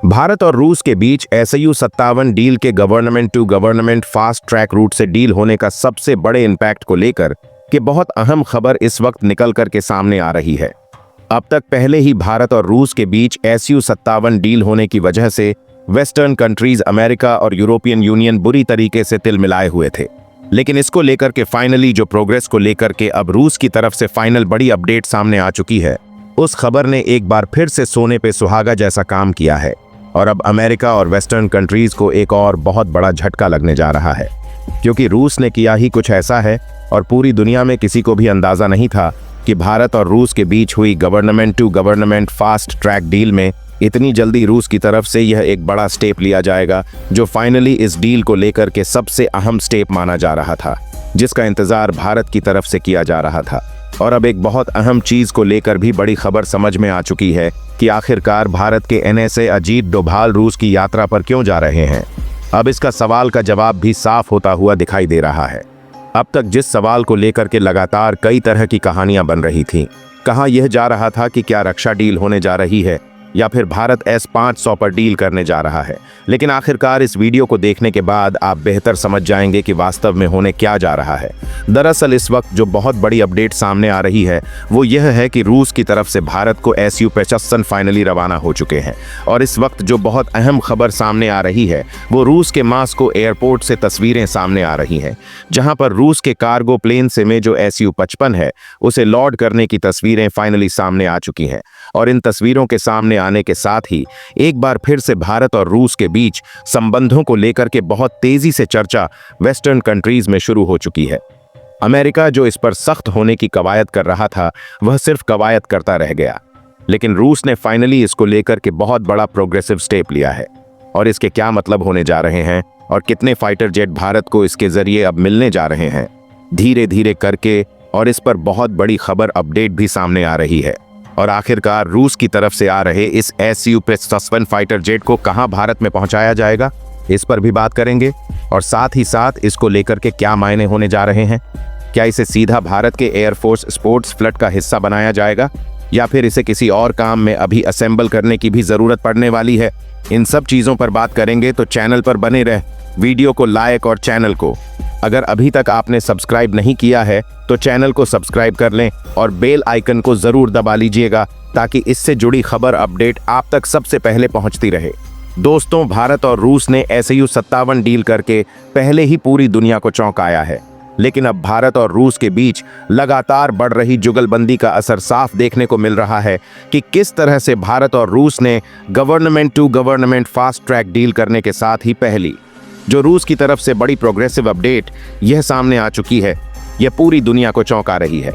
भारत और रूस के बीच SU-57 डील के government to government fast track route से डील होने का सबसे बड़े इम्पैक्ट को लेकर के बहुत अहम खबर इस वक्त निकल कर के सामने आ रही है। अब तक पहले ही भारत और रूस के बीच SU-57 डील होने की वजह से वेस्टर्न कंट्रीज अमेरिका और यूरोपियन यूनियन बुरी तरीके से तिल मिलाए हुए थे, लेकिन इसको लेकर के फाइनली जो प्रोग्रेस को लेकर के अब रूस की तरफ से फाइनल बड़ी अपडेट सामने आ चुकी है, उस खबर ने एक बार फिर से सोने पे सुहागा जैसा काम किया है और अब अमेरिका और वेस्टर्न कंट्रीज को एक और बहुत बड़ा झटका लगने जा रहा है, क्योंकि रूस ने किया ही कुछ ऐसा है और पूरी दुनिया में किसी को भी अंदाजा नहीं था कि भारत और रूस के बीच हुई government to government fast track deal में इतनी जल्दी रूस की तरफ से यह एक बड़ा स्टेप लिया जाएगा, जो फाइनली इस डील को लेकर के सबसे अहम स्टेप माना जा रहा था, जिसका इंतजार भारत की तरफ से किया जा रहा था। और अब एक बहुत अहम चीज को लेकर भी बड़ी खबर समझ में आ चुकी है कि आखिरकार भारत के NSA अजीत डोभाल रूस की यात्रा पर क्यों जा रहे हैं। अब इसका सवाल का जवाब भी साफ होता हुआ दिखाई दे रहा है। अब तक जिस सवाल को लेकर के लगातार कई तरह की कहानियां बन रही थीं, कहाँ यह जा रहा था कि क्या रक्षा डील होने जा रही है या फिर भारत S-500 पर डील करने जा रहा है, लेकिन आखिरकार इस वीडियो को देखने के बाद आप बेहतर समझ जाएंगे कि वास्तव में होने क्या जा रहा है। दरअसल इस वक्त जो बहुत बड़ी अपडेट सामने आ रही है वो यह है कि रूस की तरफ से भारत को SU-55 फाइनली रवाना हो चुके हैं। और इस वक्त जो बहुत अहम खबर सामने आ रही है वो रूस के मास्को एयरपोर्ट से तस्वीरें सामने आ रही हैं, जहां पर रूस के कार्गो प्लेन से में जो SU-55 है उसे लॉन्च करने की तस्वीरें फाइनली सामने आ चुकी हैं। और इन तस्वीरों के सामने आने के साथ ही एक बार फिर से भारत और रूस के बीच संबंधों को लेकर के बहुत तेजी से चर्चा वेस्टर्न कंट्रीज में शुरू हो चुकी है। अमेरिका जो इस पर सख्त होने की कवायद कर रहा था वह सिर्फ कवायद करता रह गया, लेकिन रूस ने फाइनली इसको लेकर के बहुत बड़ा प्रोग्रेसिव स्टेप लिया है। और इसके क्या मतलब होने जा रहे हैं और कितने फाइटर जेट भारत को इसके जरिए अब मिलने जा रहे हैं धीरे धीरे करके, और इस पर बहुत बड़ी खबर अपडेट भी सामने आ रही है। और आखिरकार रूस की तरफ से आ रहे इस SU-57 फाइटर जेट को कहां भारत में पहुंचाया जाएगा, इस पर भी बात करेंगे। और साथ ही साथ इसको लेकर के क्या मायने होने जा रहे हैं, क्या इसे सीधा भारत के एयरफोर्स स्पोर्ट्स फ्लीट का हिस्सा बनाया जाएगा या फिर इसे किसी और काम में अभी असेंबल करने की भी जरूरत पड़ने वाली है, इन सब चीजों पर बात करेंगे। तो चैनल पर बने रह, वीडियो को लाइक और चैनल को अगर अभी तक आपने सब्सक्राइब नहीं किया है तो चैनल को सब्सक्राइब कर लें और बेल आइकन को जरूर दबा लीजिएगा, ताकि इससे जुड़ी खबर अपडेट आप तक सबसे पहले पहुंचती रहे। दोस्तों, भारत और रूस ने SU-57 डील करके पहले ही पूरी दुनिया को चौंकाया है, लेकिन अब भारत और रूस के बीच लगातार बढ़ रही जुगलबंदी का असर साफ देखने को मिल रहा है कि किस तरह से भारत और रूस ने government to government fast track deal करने के साथ ही पहली जो रूस की तरफ से बड़ी प्रोग्रेसिव अपडेट यह सामने आ चुकी है, यह पूरी दुनिया को चौंका रही है।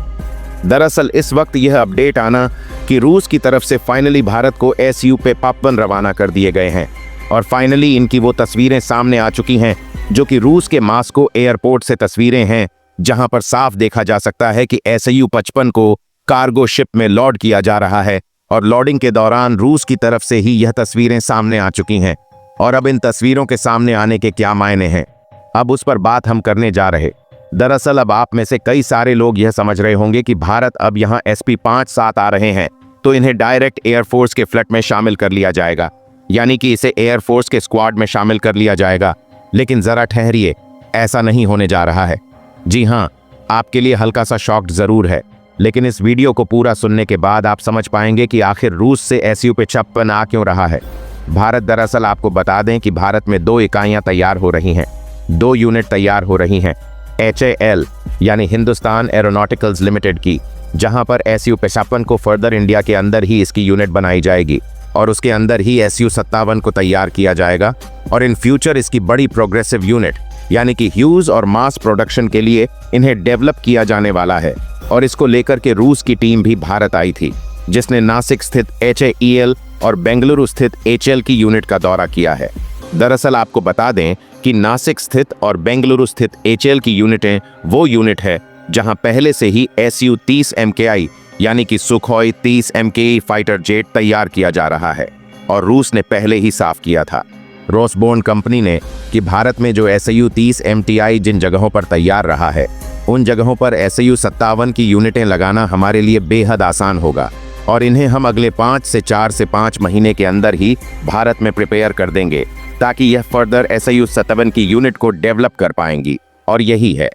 दरअसल इस वक्त यह अपडेट आना कि रूस की तरफ से फाइनली भारत को SU-55 रवाना कर दिए गए हैं और फाइनली इनकी वो तस्वीरें सामने आ चुकी हैं जो कि रूस के मास्को एयरपोर्ट से तस्वीरें हैं, जहां पर साफ देखा जा सकता है कि SU-55 को कार्गो शिप में लोड किया जा रहा है। और लोडिंग के दौरान रूस की तरफ से ही यह तस्वीरें सामने आ चुकी हैं। और अब इन तस्वीरों के सामने आने के क्या मायने हैं, अब उस पर बात हम करने जा रहे। दरअसल अब आप में से कई सारे लोग यह समझ रहे होंगे कि भारत अब यहाँ SP-57 आ रहे हैं तो इन्हें डायरेक्ट एयरफोर्स के फ्लीट में शामिल कर लिया जाएगा, यानी कि इसे एयरफोर्स के स्क्वाड में शामिल कर लिया जाएगा। लेकिन जरा ठहरिए, ऐसा नहीं होने जा रहा है। जी हाँ, आपके लिए हल्का सा शॉक्ड जरूर है, लेकिन इस वीडियो को पूरा सुनने के बाद आप समझ पाएंगे कि आखिर रूस से SU-55 आ क्यों रहा है। भारत दरअसल आपको बता दें कि भारत में 2 इकाइयां तैयार हो रही हैं, 2 यूनिट तैयार हो रही हैं। HAL यानी हिंदुस्तान एरोनॉटिकल्स लिमिटेड की, जहां पर SU-55 को फर्दर इंडिया के अंदर ही इसकी यूनिट बनाई जाएगी और उसके अंदर ही SU-57 को तैयार किया जाएगा। और इन फ्यूचर इसकी बड़ी प्रोग्रेसिव यूनिट यानी कि ह्यूज और मास प्रोडक्शन के लिए इन्हें डेवलप किया जाने वाला है। और इसको लेकर के रूस की टीम भी भारत आई थी, जिसने नासिक स्थित HAL और बेंगलुरु स्थित HL की यूनिट का दौरा किया है। दरअसल आपको बता दें कि नासिक स्थित और बेंगलुरु स्थित HL की यूनिटें वो यूनिट है जहां पहले से ही SU-30 MKI यानी कि सुखोई 30 MKE फाइटर जेट तैयार किया जा रहा है। और रूस ने पहले ही साफ किया था, रोसबोर्न कंपनी ने, कि भारत में जो SU-30 MTI जिन जगहों पर तैयार रहा है उन जगहों पर SU-57 की यूनिटें लगाना हमारे लिए बेहद आसान होगा। और इन्हें हम अगले 4 से 5 महीने के अंदर ही भारत में प्रिपेयर कर देंगे ताकि यह फर्दर SU-57 की यूनिट को डेवलप कर पाएंगी। और यही है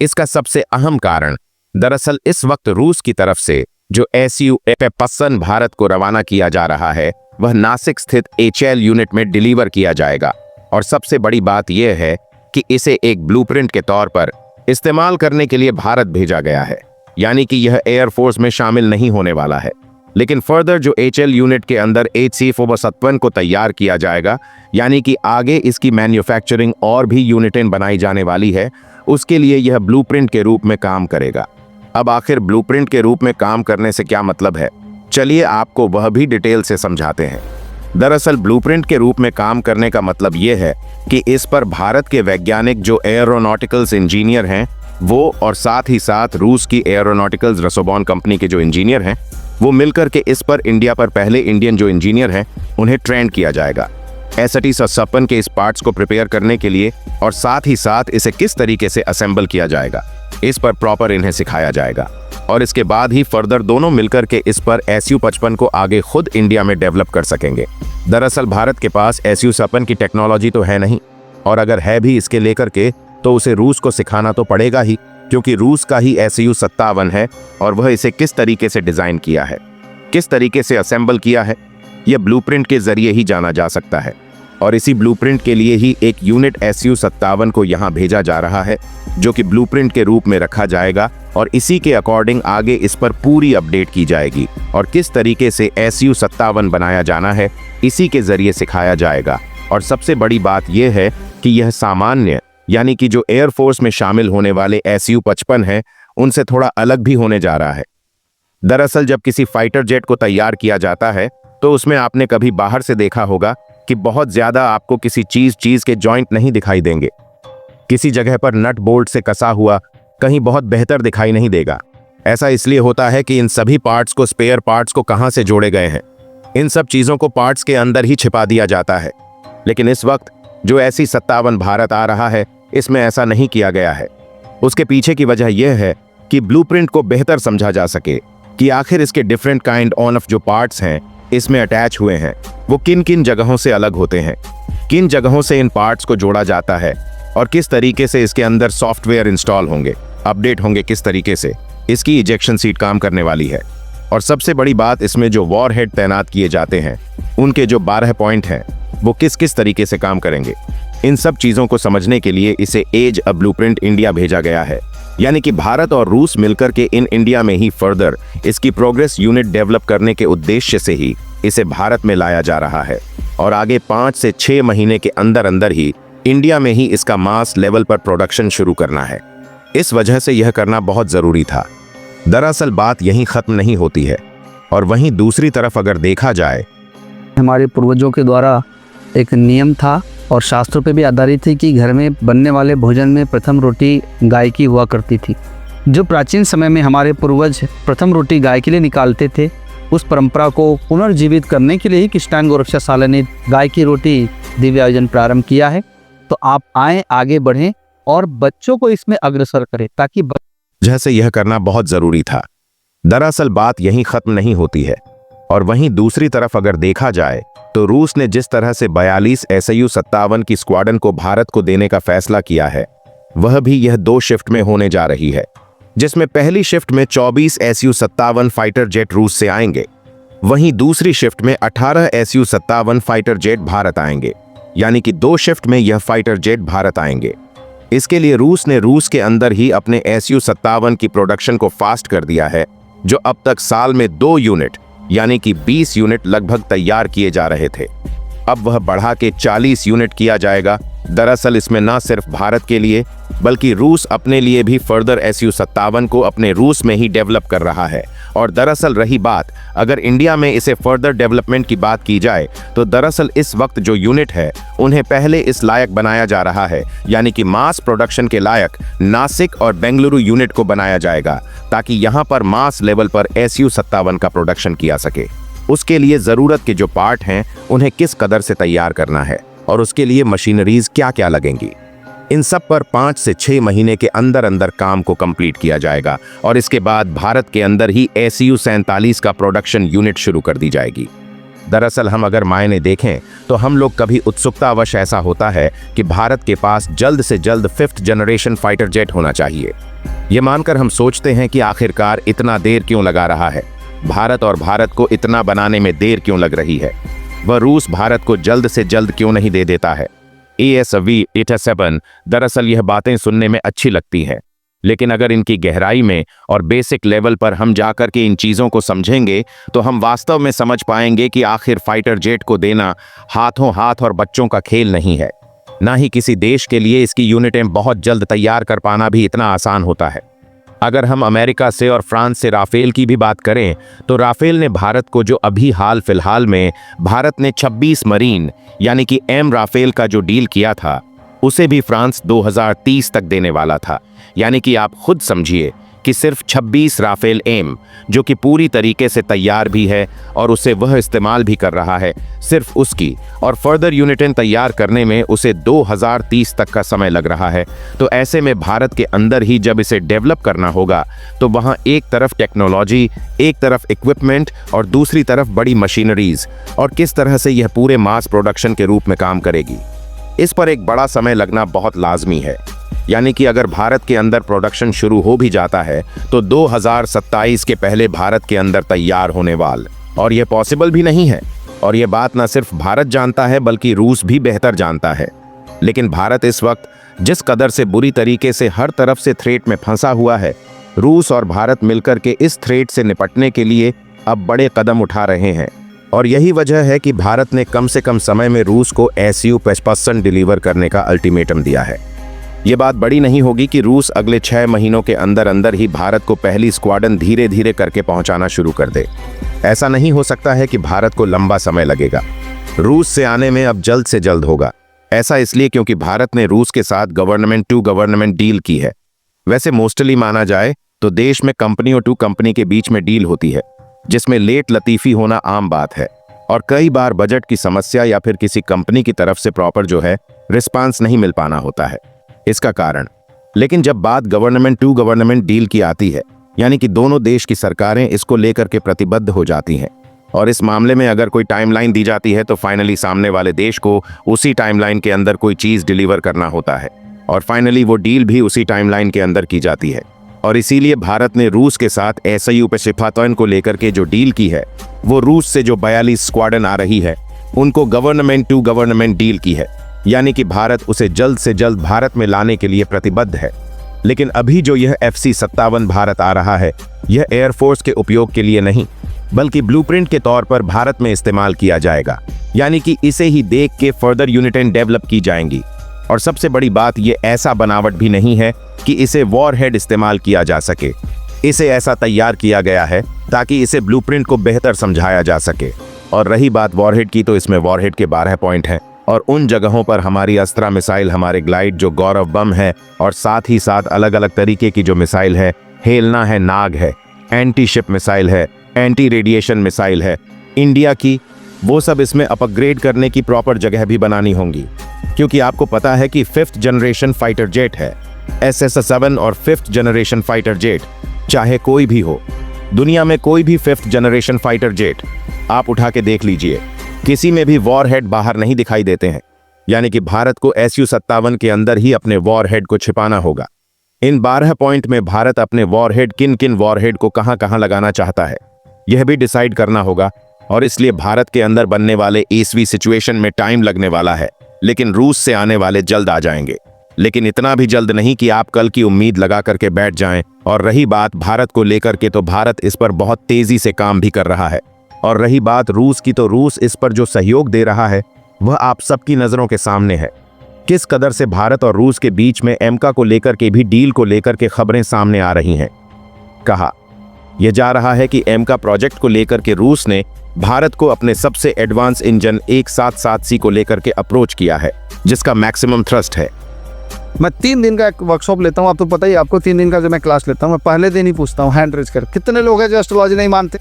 इसका सबसे अहम कारण। दरअसल इस वक्त रूस की तरफ से जो SU-57 भारत को रवाना किया जा रहा है वह नासिक स्थित HL यूनिट में डिलीवर किया जाएगा। और सबसे बड़ी बात यह है कि इसे एक ब्लूप्रिंट के तौर पर इस्तेमाल करने के लिए भारत भेजा गया है, यानी कि यह एयरफोर्स में शामिल नहीं होने वाला है। लेकिन फर्दर जो HL यूनिट के अंदर HC-457 को तैयार किया जाएगा, यानी कि आगे इसकी मैन्युफैक्चरिंग और भी यूनिटें बनाई जाने वाली है, उसके लिए यह ब्लूप्रिंट के रूप में काम करेगा। अब आखिर ब्लूप्रिंट के रूप में काम करने से क्या मतलब है, चलिए आपको वह भी डिटेल से समझाते हैं। दरअसल ब्लूप्रिंट के रूप में काम करने का मतलब यह है कि इस पर भारत के वैज्ञानिक जो एयरोनॉटिकल्स इंजीनियर हैं वो, और साथ ही साथ रूस की एयरोनॉटिकल्स रसोबॉन कंपनी के जो इंजीनियर हैं वो मिलकर के इस पर इंडिया पर पहले इंडियन जो इंजीनियर हैं उन्हें ट्रेन किया जाएगा SU-57 के इस पार्ट्स को प्रिपेयर करने के लिए, और साथ ही साथ इसे किस तरीके से असेंबल किया जाएगा इस पर प्रॉपर इन्हें सिखाया जाएगा। और इसके बाद ही फर्दर दोनों मिलकर के इस पर SU-55 को आगे खुद इंडिया में डेवलप कर सकेंगे। दरअसल भारत के पास SU-57 की टेक्नोलॉजी तो है नहीं, और अगर है भी इसके लेकर के तो उसे रूस को सिखाना तो पड़ेगा ही, क्योंकि रूस का ही SU-57 है और वह इसे किस तरीके से डिजाइन किया है, किस तरीके से असेंबल किया है, यह ब्लूप्रिंट के जरिए ही जाना जा सकता है। और इसी ब्लूप्रिंट के लिए ही एक यूनिट SU-57 को यहाँ भेजा जा रहा है, जो कि ब्लूप्रिंट के रूप में रखा जाएगा और इसी के अकॉर्डिंग आगे इस पर पूरी अपडेट की जाएगी और किस तरीके से SU-57 बनाया जाना है इसी के जरिए सिखाया जाएगा। और सबसे बड़ी बात यह है कि यह सामान्य, यानी कि जो एयरफोर्स में शामिल होने वाले SU-55 है उनसे थोड़ा अलग भी होने जा रहा है। दरअसल जब किसी फाइटर जेट को तैयार किया जाता है तो उसमें आपने कभी बाहर से देखा होगा कि बहुत ज्यादा आपको किसी चीज के जॉइंट नहीं दिखाई देंगे, किसी जगह पर नट बोल्ट से कसा हुआ कहीं बहुत बेहतर दिखाई नहीं देगा। ऐसा इसलिए होता है कि इन सभी पार्ट्स को, स्पेयर पार्ट्स को कहां से जोड़े गए हैं, इन सब चीजों को पार्ट्स के अंदर ही छिपा दिया जाता है। लेकिन इस वक्त जो SU-57 भारत आ रहा है इसमें ऐसा नहीं किया गया है। उसके पीछे की वजह यह है कि ब्लूप्रिंट को बेहतर समझा जा सके कि आखिर इसके डिफरेंट काइंड ऑफ जो पार्ट्स हैं इसमें अटैच हुए हैं वो किन किन जगहों से अलग होते हैं, किन जगहों से इन पार्ट्स को जोड़ा जाता है और किस तरीके से इसके अंदर सॉफ्टवेयर इंस्टॉल होंगे, अपडेट होंगे, किस तरीके से इसकी इजेक्शन सीट काम करने वाली है। और सबसे बड़ी बात, इसमें जो वॉरहेड तैनात किए जाते हैं उनके जो 12 पॉइंट हैं वो किस किस तरीके से काम करेंगे। इन सब चीजों को समझने के लिए इसे एज अ ब्लूप्रिंट इंडिया भेजा गया है, यानी कि भारत और रूस मिलकर के इन इंडिया में ही फर्दर इसकी प्रोग्रेस यूनिट डेवलप करने के उद्देश्य से ही इसे भारत में लाया जा रहा है। और आगे 5 से 6 महीने के अंदर अंदर ही इंडिया में ही इसका मास लेवल पर प्रोडक्शन शुरू करना है। इस वजह से यह करना बहुत जरूरी था। दरअसल बात यहीं खत्म नहीं होती है। और वहीं दूसरी तरफ अगर देखा जाए, हमारे पूर्वजों के द्वारा एक नियम था और शास्त्रों पे भी आधारित थी कि घर में बनने वाले भोजन में प्रथम रोटी गाय की हुआ करती थी। जो प्राचीन समय में हमारे पूर्वज प्रथम रोटी गाय के लिए निकालते थे, उस परंपरा को पुनर्जीवित करने के लिए ही कृष्णान गौरक्षाशाला ने गाय की रोटी दिव्य आयोजन प्रारंभ किया है। तो आप आए, आगे बढ़ें और बच्चों को इसमें अग्रसर करें ताकि जैसे यह करना बहुत जरूरी था। दरअसल बात यहीं खत्म नहीं होती है। और वहीं दूसरी तरफ अगर देखा जाए तो रूस ने जिस तरह से 42 SU-57 की स्क्वाड्रन को भारत को देने का फैसला किया है वह भी यह 2 शिफ्ट में होने जा रही है, जिसमें पहली शिफ्ट में 24 SU-57 फाइटर जेट रूस से आएंगे, वहीं दूसरी शिफ्ट में 18 SU-57 फाइटर जेट भारत आएंगे, यानी कि 2 शिफ्ट में यह फाइटर जेट भारत आएंगे। इसके लिए रूस ने रूस के अंदर ही अपने SU-57 की प्रोडक्शन को फास्ट कर दिया है, जो अब तक साल में 2 यूनिट यानी कि 20 यूनिट लगभग तैयार किए जा रहे थे। अब वह बढ़ा के 40 यूनिट किया जाएगा। दरअसल इसमें न सिर्फ भारत के लिए बल्कि रूस अपने लिए भी फर्दर SU-57 को अपने रूस में ही डेवलप कर रहा है। और दरअसल रही बात अगर इंडिया में इसे फर्दर डेवलपमेंट की बात की जाए तो दरअसल इस वक्त जो यूनिट है उन्हें पहले इस लायक बनाया जा रहा है, यानी कि मास प्रोडक्शन के लायक नासिक और बेंगलुरु यूनिट को बनाया जाएगा ताकि यहां पर मास लेवल पर SU-57 का प्रोडक्शन किया सके। उसके लिए ज़रूरत के जो पार्ट हैं उन्हें किस कदर से तैयार करना है और उसके लिए मशीनरीज क्या क्या लगेंगी, इन सब पर 5 से 6 महीने के अंदर अंदर काम को कंप्लीट किया जाएगा और इसके बाद भारत के अंदर ही SU-47 का प्रोडक्शन यूनिट शुरू कर दी जाएगी। दरअसल हम अगर मायने देखें तो हम लोग कभी उत्सुकतावश ऐसा होता है कि भारत के पास जल्द से जल्द 5th जनरेशन फाइटर जेट होना चाहिए। ये मानकर हम सोचते हैं कि आखिरकार इतना देर क्यों लगा रहा है, भारत और भारत को इतना बनाने में देर क्यों लग रही है, वह रूस भारत को जल्द से जल्द क्यों नहीं दे देता है। ASV-87 दरअसल यह बातें सुनने में अच्छी लगती हैं, लेकिन अगर इनकी गहराई में और बेसिक लेवल पर हम जाकर के इन चीज़ों को समझेंगे तो हम वास्तव में समझ पाएंगे कि आखिर फाइटर जेट को देना हाथों हाथ और बच्चों का खेल नहीं है। ना ही किसी देश के लिए इसकी यूनिटें बहुत जल्द तैयार कर पाना भी इतना आसान होता है। अगर हम अमेरिका से और फ्रांस से राफेल की भी बात करें तो राफेल ने भारत को जो अभी हाल फिलहाल में भारत ने 26 मरीन यानी कि M राफेल का जो डील किया था उसे भी फ्रांस 2030 तक देने वाला था। यानी कि आप खुद समझिए कि सिर्फ 26 राफेल M जो कि पूरी तरीके से तैयार भी है और उसे वह इस्तेमाल भी कर रहा है, सिर्फ उसकी और फर्दर यूनिटें तैयार करने में उसे 2030 तक का समय लग रहा है। तो ऐसे में भारत के अंदर ही जब इसे डेवलप करना होगा तो वहाँ एक तरफ टेक्नोलॉजी, एक तरफ इक्विपमेंट और दूसरी तरफ बड़ी मशीनरीज, और किस तरह से यह पूरे मास प्रोडक्शन के रूप में काम करेगी, इस पर एक बड़ा समय लगना बहुत लाजमी है। यानी कि अगर भारत के अंदर प्रोडक्शन शुरू हो भी जाता है तो 2027 के पहले भारत के अंदर तैयार होने वाल, और यह पॉसिबल भी नहीं है। और यह बात न सिर्फ भारत जानता है बल्कि रूस भी बेहतर जानता है। लेकिन भारत इस वक्त जिस कदर से बुरी तरीके से हर तरफ से थ्रेट में फंसा हुआ है, रूस और भारत मिलकर के इस थ्रेट से निपटने के लिए अब बड़े कदम उठा रहे हैं। और यही वजह है कि भारत ने कम से कम समय में रूस को SU-55 डिलीवर करने का अल्टीमेटम दिया है। ये बात बड़ी नहीं होगी कि रूस अगले 6 महीनों के अंदर अंदर ही भारत को पहली स्क्वाड्रन धीरे धीरे करके पहुंचाना शुरू कर दे। ऐसा नहीं हो सकता है कि भारत को लंबा समय लगेगा। रूस से आने में अब जल्द से जल्द होगा। ऐसा इसलिए क्योंकि भारत ने रूस के साथ गवर्नमेंट टू गवर्नमेंट डील की है। वैसे मोस्टली माना जाए तो देश में कंपनी टू कंपनी के बीच में डील होती है, जिसमें लेट लतीफ़ी होना आम बात है और कई बार बजट की समस्या या फिर किसी कंपनी की तरफ से प्रॉपर जो है रिस्पांस नहीं मिल पाना होता है इसका कारण। लेकिन जब बात गवर्नमेंट टू गवर्नमेंट डील की आती है, यानी कि दोनों देश की सरकारें इसको लेकर के प्रतिबद्ध हो जाती हैं और इस मामले में अगर कोई टाइमलाइन दी जाती है तो फाइनली सामने वाले देश को उसी टाइमलाइन के अंदर कोई चीज़ डिलीवर करना होता है और फाइनली वो डील भी उसी टाइमलाइन के अंदर की जाती है। और इसीलिए भारत ने रूस के साथ SU-55 को लेकर के जो डील की है वो रूस से जो 42 स्क्वाड्रन आ रही है उनको गवर्नमेंट टू गवर्नमेंट डील की है, यानी कि भारत उसे जल्द से जल्द भारत में लाने के लिए प्रतिबद्ध है। लेकिन अभी जो यह FC-57 भारत आ रहा है यह एयरफोर्स के उपयोग के लिए नहीं बल्कि ब्लूप्रिंट के तौर पर भारत में इस्तेमाल किया जाएगा, यानी कि इसे ही देख के फर्दर यूनिटें डेवलप की जाएंगी। और सबसे बड़ी बात यह ऐसा बनावट भी नहीं है कि इसे वॉरहेड इस्तेमाल किया जा सके। इसे ऐसा तैयार किया गया है ताकि इसे ब्लूप्रिंट को बेहतर समझाया जा सके। और रही बात वॉरहेड की तो इसमें वॉरहेड के 12 पॉइंट हैं और उन जगहों पर हमारी अस्त्रा मिसाइल, हमारे ग्लाइड जो गौरव बम है और साथ ही साथ अलग अलग तरीके की जो मिसाइल है, हेलना है, नाग है, एंटी शिप मिसाइल है, एंटी रेडिएशन मिसाइल है इंडिया की, वो सब इसमें अपग्रेड करने की प्रॉपर जगह भी बनानी होंगी। क्योंकि आपको पता है कि 5th जनरेशन फाइटर जेट है SS-7 और 5th जनरेशन फाइटर जेट, चाहे कोई भी हो दुनिया में, कोई भी 5th जनरेशन फाइटर जेट आप उठा के देख लीजिए, किसी में भी वॉरहेड बाहर नहीं दिखाई देते हैं। यानी कि भारत को SU-57 के अंदर ही अपने वॉरहेड को छिपाना होगा। इन 12 पॉइंट में भारत अपने वॉरहेड किन किन वॉरहेड को कहां कहां लगाना चाहता है यह भी डिसाइड करना होगा। और इसलिए भारत के अंदर बनने वाले ईसवी सिचुएशन में टाइम लगने वाला है, लेकिन रूस से आने वाले जल्द आ जाएंगे। लेकिन इतना भी जल्द नहीं कि आप कल की उम्मीद लगा करके बैठ जाएं। और रही बात भारत को लेकर के तो भारत इस पर बहुत तेजी से काम भी कर रहा है। और रही बात रूस की तो रूस इस पर जो सहयोग दे रहा है वह आप सबकी नजरों के सामने है। किस कदर से भारत और रूस के बीच में एमका को लेकर के भी डील को लेकर के खबरें सामने आ रही हैं। कहा यह जा रहा है कि एमका प्रोजेक्ट को लेकर के रूस ने भारत को अपने सबसे एडवांस इंजन 177C को लेकर के अप्रोच किया है, जिसका मैक्सिमम थ्रस्ट है। मैं 3 दिन का एक वर्कशॉप लेता हूँ, आप तो पता ही आपको 3 दिन का जो मैं क्लास लेता हूँ, मैं पहले दिन ही पूछता हूँ हैंड रेज कर कितने लोग हैं जो एस्ट्रोलॉजी नहीं मानते।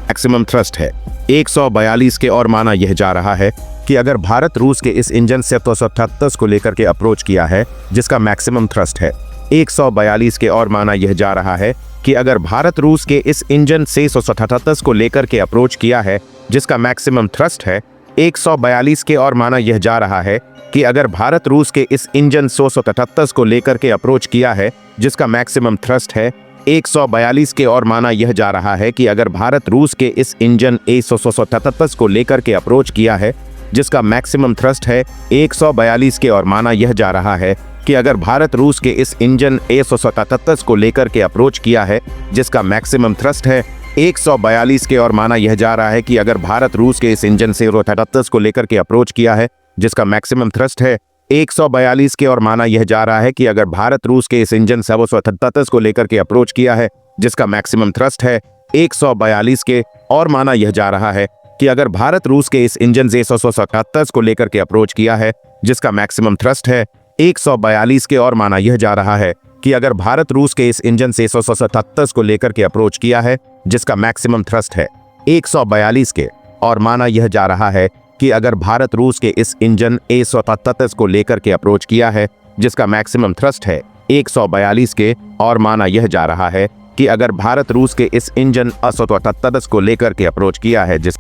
मैक्सिमम थ्रस्ट है 142 के और माना यह जा रहा है कि अगर भारत रूस के इस इंजन से 178 को लेकर के अप्रोच किया है जिसका मैक्सिमम थ्रस्ट है 142 के और माना यह जा रहा है कि अगर भारत रूस के इस इंजन से 178 को लेकर के अप्रोच किया है जिसका मैक्सिमम थ्रस्ट है 142 के और माना यह जा रहा है कि अगर भारत रूस के इस इंजन 178 को लेकर के अप्रोच किया है जिसका मैक्सिमम थ्रस्ट है 142 के और माना यह जा रहा है कि अगर भारत रूस के इस इंजन 178 को लेकर के अप्रोच किया है जिसका मैक्सिमम थ्रस्ट है 142 के और माना यह जा रहा है कि अगर भारत रूस के इस इंजन 177 को लेकर के अप्रोच किया है जिसका मैक्सिमम थ्रस्ट है 142 के और माना यह जा रहा है कि अगर भारत रूस के इस इंजन से 178 को लेकर के अप्रोच किया है जिसका मैक्सिमम थ्रस्ट है 142 के और माना यह जा रहा है कि अगर भारत रूस के इस इंजन से 178 को लेकर के अप्रोच किया है जिसका मैक्सिमम थ्रस्ट है 142 के और माना यह जा रहा है कि अगर भारत रूस के इस इंजन से 177 को लेकर के अप्रोच किया है जिसका मैक्सिमम थ्रस्ट है 142 के और माना यह जा रहा है कि अगर भारत रूस के इस इंजन से 177 को लेकर के अप्रोच किया है जिसका मैक्सिमम थ्रस्ट है 142 के और माना यह जा रहा है कि अगर भारत रूस के इस इंजन 177 को लेकर के अप्रोच किया है जिसका मैक्सिमम थ्रस्ट है 142 के और माना यह जा रहा है कि अगर भारत रूस के इस इंजन 178 को लेकर के अप्रोच किया है जिस